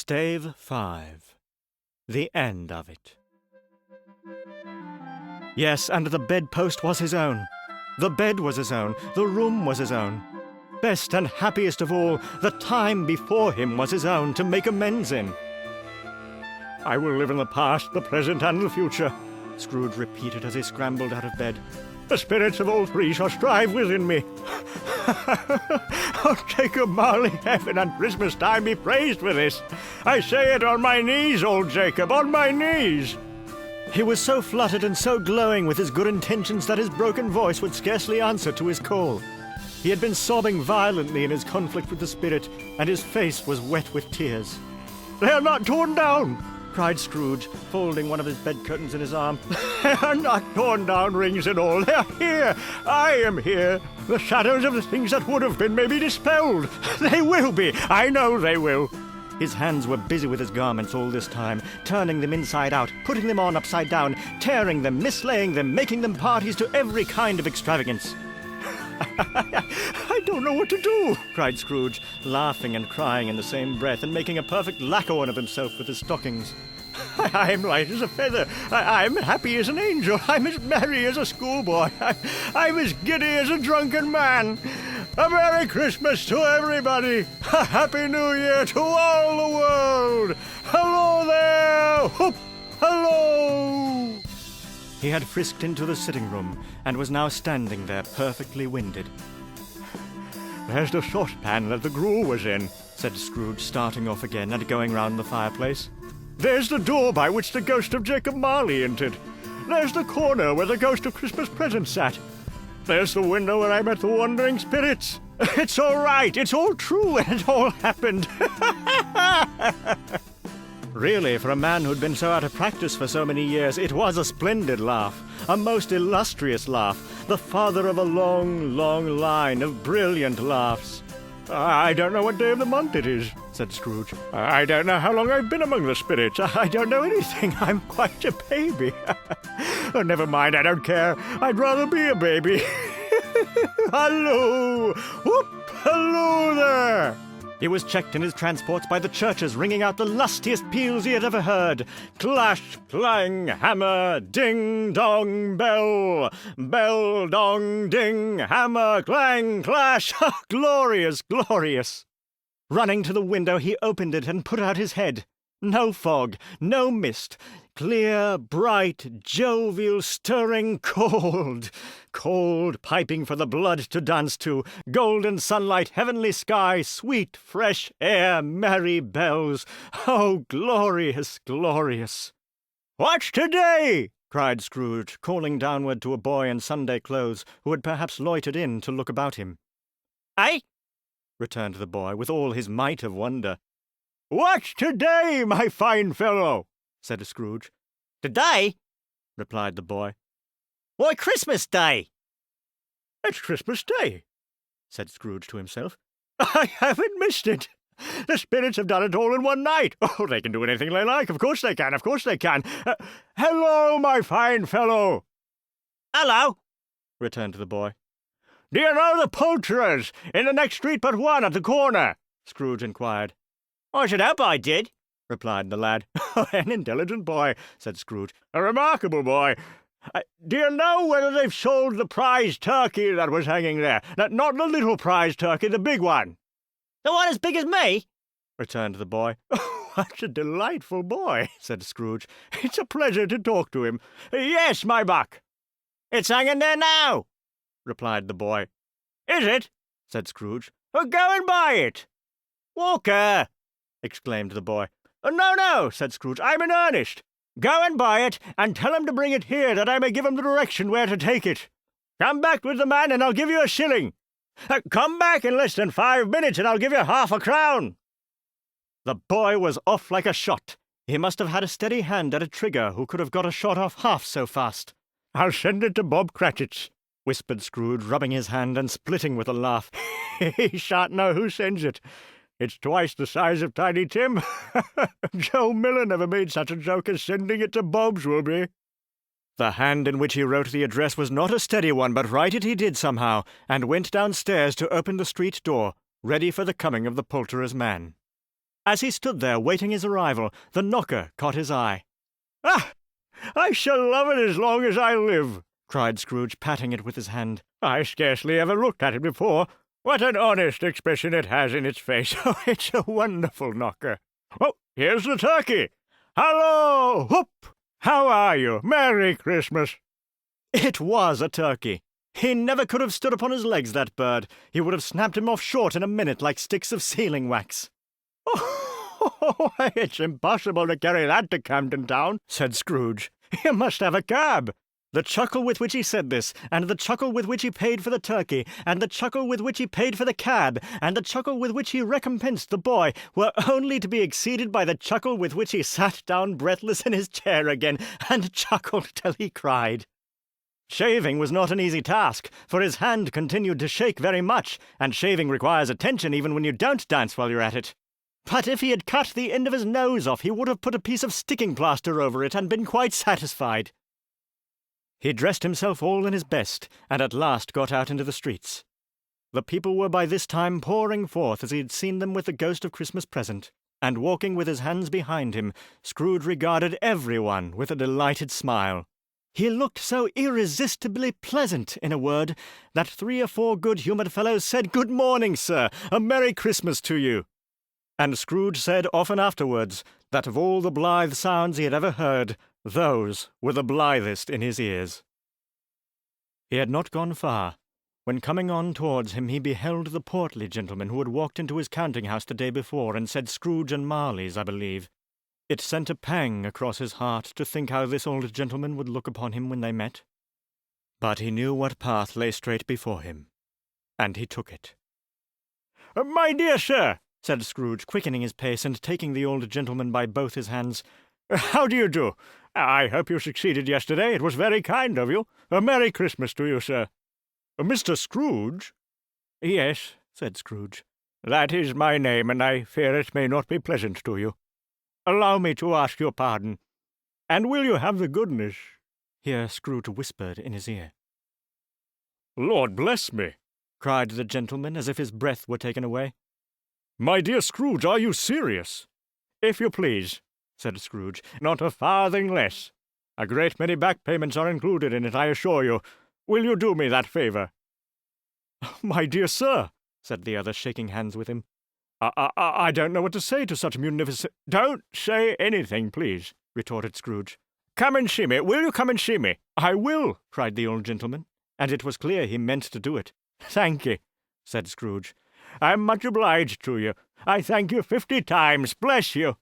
Stave 5. The end of it. Yes, and the bedpost was his own. The bed was his own. The room was his own. Best and happiest of all, the time before him was his own to make amends in. "I will live in the past, the present, and the future," Scrooge repeated as he scrambled out of bed. "The spirits of all three shall strive within me. Oh, Jacob Marley, heaven and Christmas time be praised for this. I say it on my knees, old Jacob, on my knees." He was so fluttered and so glowing with his good intentions that his broken voice would scarcely answer to his call. He had been sobbing violently in his conflict with the spirit, and his face was wet with tears. "They are not torn down!" cried Scrooge, folding one of his bed curtains in his arm. "They are not torn down, rings and all. They are here. I am here. The shadows of the things that would have been may be dispelled. They will be. I know they will." His hands were busy with his garments all this time, turning them inside out, putting them on upside down, tearing them, mislaying them, making them parties to every kind of extravagance. "I don't know what to do," cried Scrooge, laughing and crying in the same breath, and making a perfect lacquer of himself with his stockings. "I'm light as a feather. I'm happy as an angel. I'm as merry as a schoolboy. I'm as giddy as a drunken man. A Merry Christmas to everybody. A Happy New Year to all the world. Hello there! Whoop! Hello!" He had frisked into the sitting room, and was now standing there perfectly winded. "There's the saucepan that the gruel was in," said Scrooge, starting off again and going round the fireplace. "There's the door by which the ghost of Jacob Marley entered. There's the corner where the ghost of Christmas present sat. There's the window where I met the wandering spirits. It's all right, it's all true, and it all happened." Really, for a man who'd been so out of practice for so many years, it was a splendid laugh, a most illustrious laugh, the father of a long, long line of brilliant laughs. "I don't know what day of the month it is," said Scrooge. "I don't know how long I've been among the spirits. I don't know anything. I'm quite a baby." "Oh, never mind, I don't care. I'd rather be a baby." "Hello! Whoop! Hello there!" He was checked in his transports by the churches ringing out the lustiest peals he had ever heard. Clash, clang, hammer, ding, dong, bell. Bell, dong, ding, hammer, clang, clash. Glorious, glorious. Running to the window, he opened it and put out his head. No fog, no mist. Clear, bright, jovial, stirring, cold. Cold, piping for the blood to dance to. Golden sunlight, heavenly sky, sweet, fresh air, merry bells. Oh, glorious, glorious. "What's today?" cried Scrooge, calling downward to a boy in Sunday clothes, who had perhaps loitered in to look about him. "Eh?" returned the boy, with all his might of wonder. "What's today, my fine fellow?" said Scrooge. "Today?" replied the boy. "Why, Christmas Day." "It's Christmas Day," said Scrooge to himself. "I haven't missed it. The spirits have done it all in one night. Oh, they can do anything they like. Of course they can. Of course they can. Hello, my fine fellow." "Hello," returned the boy. "Do you know the poulterers in the next street but one at the corner?" Scrooge inquired. "I should hope I did," replied the lad. "An intelligent boy," said Scrooge. "A remarkable boy. Do you know whether they've sold the prize turkey that was hanging there? Not the little prize turkey, the big one." "The one as big as me?" returned the boy. "Oh, what a delightful boy," said Scrooge. "It's a pleasure to talk to him. Yes, my buck." "It's hanging there now," replied the boy. "Is it?" said Scrooge. "Well, go and buy it." "Walker!" exclaimed the boy. No, said Scrooge. "I'm in earnest. Go and buy it, and tell him to bring it here, that I may give him the direction where to take it. Come back with the man, and I'll give you a shilling. Come back in less than 5 minutes, and I'll give you half a crown." The boy was off like a shot. He must have had a steady hand at a trigger who could have got a shot off half so fast. "I'll send it to Bob Cratchit's," whispered Scrooge, rubbing his hand and splitting with a laugh. "He shan't know who sends it. It's twice the size of Tiny Tim. Joe Miller never made such a joke as sending it to Bob's will be." The hand in which he wrote the address was not a steady one, but write it he did somehow, and went downstairs to open the street door, ready for the coming of the poulterer's man. As he stood there waiting his arrival, the knocker caught his eye. "Ah! I shall love it as long as I live," cried Scrooge, patting it with his hand. "I scarcely ever looked at it before. What an honest expression it has in its face. Oh, it's a wonderful knocker. Oh, here's the turkey. Hallo! Whoop! How are you? Merry Christmas!" It was a turkey. He never could have stood upon his legs, that bird. He would have snapped him off short in a minute like sticks of sealing wax. "Oh, it's impossible to carry that to Camden Town," said Scrooge. "You must have a cab." The chuckle with which he said this, and the chuckle with which he paid for the turkey, and the chuckle with which he paid for the cab, and the chuckle with which he recompensed the boy, were only to be exceeded by the chuckle with which he sat down breathless in his chair again, and chuckled till he cried. Shaving was not an easy task, for his hand continued to shake very much, and shaving requires attention even when you don't dance while you're at it. But if he had cut the end of his nose off, he would have put a piece of sticking plaster over it and been quite satisfied. He dressed himself all in his best, and at last got out into the streets. The people were by this time pouring forth as he had seen them with the ghost of Christmas present, and walking with his hands behind him, Scrooge regarded everyone with a delighted smile. He looked so irresistibly pleasant, in a word, that 3 or 4 good-humoured fellows said, "Good morning, sir, a Merry Christmas to you." And Scrooge said often afterwards that of all the blithe sounds he had ever heard, those were the blithest in his ears. He had not gone far, when coming on towards him he beheld the portly gentleman who had walked into his counting-house the day before and said Scrooge and Marley's, I believe. It sent a pang across his heart to think how this old gentleman would look upon him when they met. But he knew what path lay straight before him, and he took it. "My dear sir," said Scrooge, quickening his pace and taking the old gentleman by both his hands, "how do you do? I hope you succeeded yesterday. It was very kind of you. A Merry Christmas to you, sir." "Mr. Scrooge?" "Yes," said Scrooge. "That is my name, and I fear it may not be pleasant to you. Allow me to ask your pardon. And will you have the goodness—" Here Scrooge whispered in his ear. "Lord bless me!" cried the gentleman, as if his breath were taken away. "My dear Scrooge, are you serious?" "If you please," said Scrooge. "Not a farthing less. A great many back payments are included in it, I assure you. Will you do me that favour?" "My dear sir," said the other, shaking hands with him, I don't know what to say to such munificent—" "Don't say anything, please," retorted Scrooge. "Come and see me. Will you come and see me?" "I will," cried the old gentleman, and it was clear he meant to do it. "Thank ye," said Scrooge. "I'm much obliged to you. I thank you 50 times. Bless you."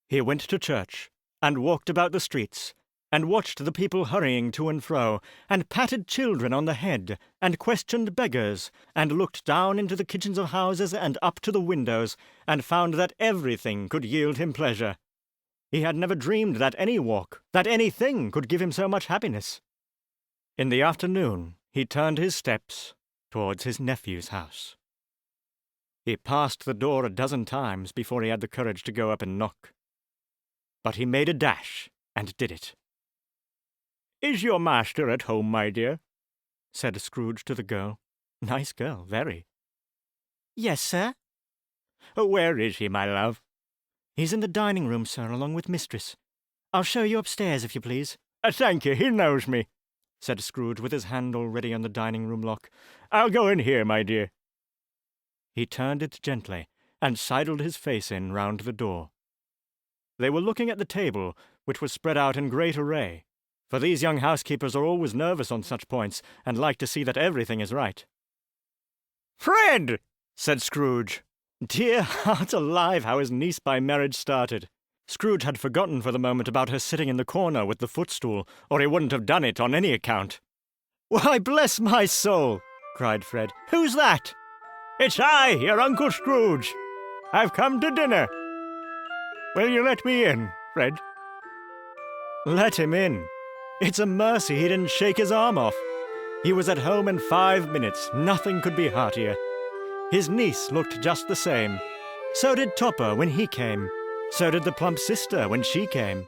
He went to church, and walked about the streets, and watched the people hurrying to and fro, and patted children on the head, and questioned beggars, and looked down into the kitchens of houses and up to the windows, and found that everything could yield him pleasure. He had never dreamed that any walk, that anything could give him so much happiness. In the afternoon he turned his steps towards his nephew's house. He passed the door a dozen times before he had the courage to go up and knock. But he made a dash, and did it. "Is your master at home, my dear?" said Scrooge to the girl. Nice girl, very. "Yes, sir." "Where is he, my love?" "He's in the dining-room, sir, along with mistress. I'll show you upstairs, if you please." "Thank you, he knows me," said Scrooge, with his hand already on the dining-room lock. "I'll go in here, my dear." He turned it gently, and sidled his face in round the door. They were looking at the table, which was spread out in great array, for these young housekeepers are always nervous on such points, and like to see that everything is right. "Fred!" said Scrooge. Dear heart alive, how his niece by marriage started. Scrooge had forgotten for the moment about her sitting in the corner with the footstool, or he wouldn't have done it on any account. "Why, bless my soul!" cried Fred. "Who's that?" "It's I, your Uncle Scrooge. I've come to dinner. Will you let me in, Fred?" Let him in. It's a mercy he didn't shake his arm off. He was at home in 5 minutes. Nothing could be heartier. His niece looked just the same. So did Topper when he came. So did the plump sister when she came.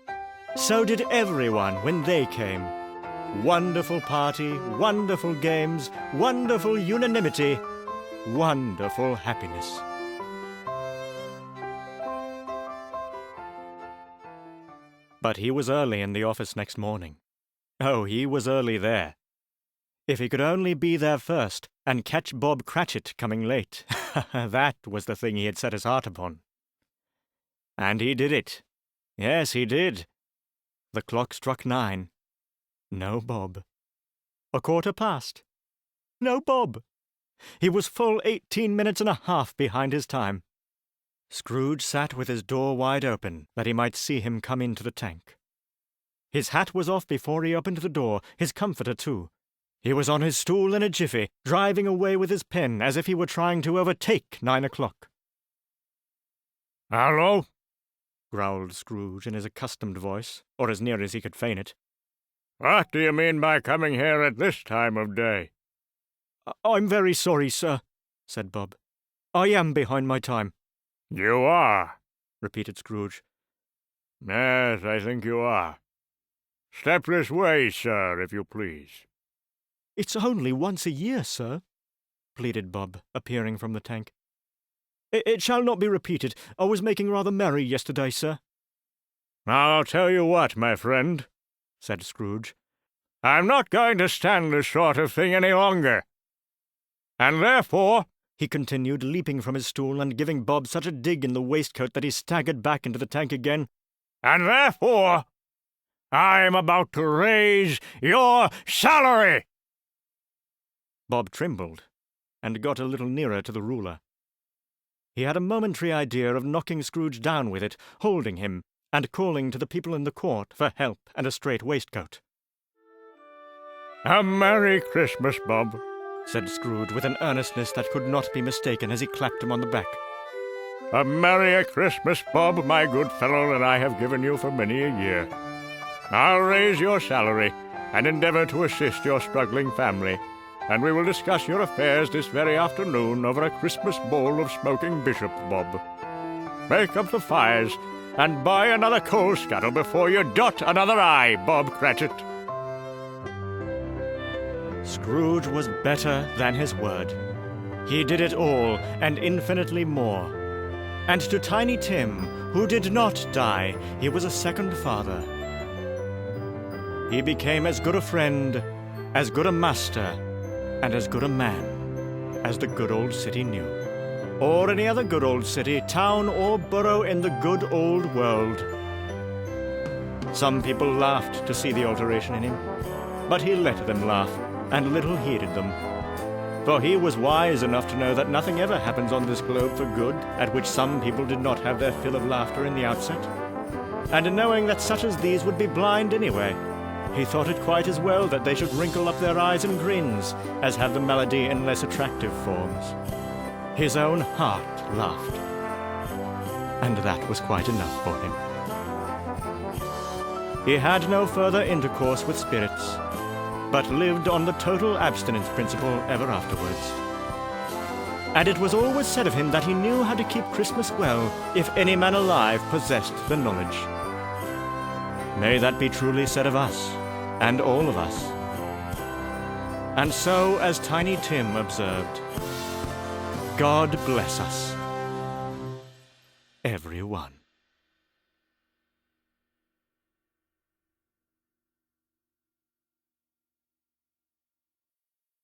So did everyone when they came. Wonderful party, wonderful games, wonderful unanimity, wonderful happiness. But he was early in the office next morning. Oh, he was early there. If he could only be there first and catch Bob Cratchit coming late, that was the thing he had set his heart upon. And he did it. Yes, he did. The clock struck 9. No Bob. 1:15. No Bob. He was full 18 minutes and a half behind his time. Scrooge sat with his door wide open, that he might see him come into the tank. His hat was off before he opened the door, his comforter too. He was on his stool in a jiffy, driving away with his pen as if he were trying to overtake 9 o'clock. "Hello?" growled Scrooge in his accustomed voice, or as near as he could feign it. "What do you mean by coming here at this time of day?" "I'm very sorry, sir," said Bob. "I am behind my time." "You are," repeated Scrooge. "Yes, I think you are. Step this way, sir, if you please." "It's only once a year, sir," pleaded Bob, appearing from the tank. It shall not be repeated. I was making rather merry yesterday, sir." "I'll tell you what, my friend," said Scrooge. "I'm not going to stand this sort of thing any longer. And therefore," he continued, leaping from his stool and giving Bob such a dig in the waistcoat that he staggered back into the tank again, "and therefore, I'm about to raise your salary." Bob trembled, and got a little nearer to the ruler. He had a momentary idea of knocking Scrooge down with it, holding him, and calling to the people in the court for help and a straight waistcoat. "A Merry Christmas, Bob," said Scrooge with an earnestness that could not be mistaken as he clapped him on the back. "A merry Christmas, Bob, my good fellow, that I have given you for many a year. I'll raise your salary, and endeavor to assist your struggling family, and we will discuss your affairs this very afternoon over a Christmas bowl of smoking bishop, Bob. Make up the fires, and buy another coal scuttle before you dot another I, Bob Cratchit." Scrooge was better than his word. He did it all, and infinitely more. And to Tiny Tim, who did not die, he was a second father. He became as good a friend, as good a master, and as good a man as the good old city knew, or any other good old city, town, or borough in the good old world. Some people laughed to see the alteration in him, but he let them laugh, and little heeded them. For he was wise enough to know that nothing ever happens on this globe for good, at which some people did not have their fill of laughter in the outset. And knowing that such as these would be blind anyway, he thought it quite as well that they should wrinkle up their eyes in grins, as have the malady in less attractive forms. His own heart laughed, and that was quite enough for him. He had no further intercourse with spirits, but lived on the total abstinence principle ever afterwards. And it was always said of him that he knew how to keep Christmas well, if any man alive possessed the knowledge. May that be truly said of us, and all of us. And so, as Tiny Tim observed, God bless us, everyone.